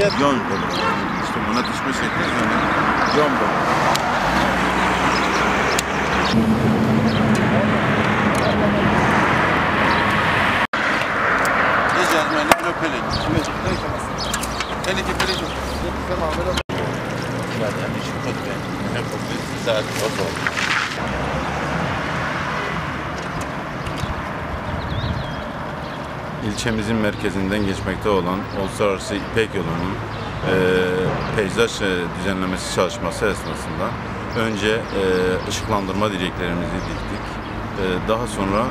Yondu. İşte buna dişme şekli yondu. Ecazmeni öpelik. Peleki peleki. Zaten işi kötü. Ne kötü zaten kötü oldu. İlçemizin merkezinden geçmekte olan Uluslararası İpek Yolu'nun peyzaj düzenlemesi çalışması esnasında önce ışıklandırma direklerimizi diktik. Daha sonra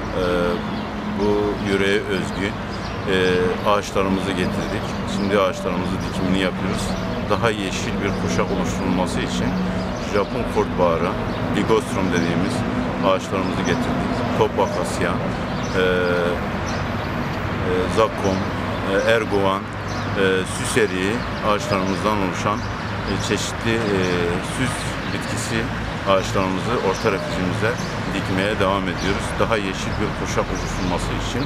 bu yöreye özgü ağaçlarımızı getirdik. Şimdi ağaçlarımızı dikimini yapıyoruz. Daha yeşil bir kuşak oluşturulması için Japon kurtbaharı, ligostrum dediğimiz ağaçlarımızı getirdik. Top akasya, zakkum, erguvan, süs eriği ağaçlarımızdan oluşan çeşitli süs bitkisi ağaçlarımızı orta refüjümüze dikmeye devam ediyoruz. Daha yeşil bir kuşak oluşturulması için.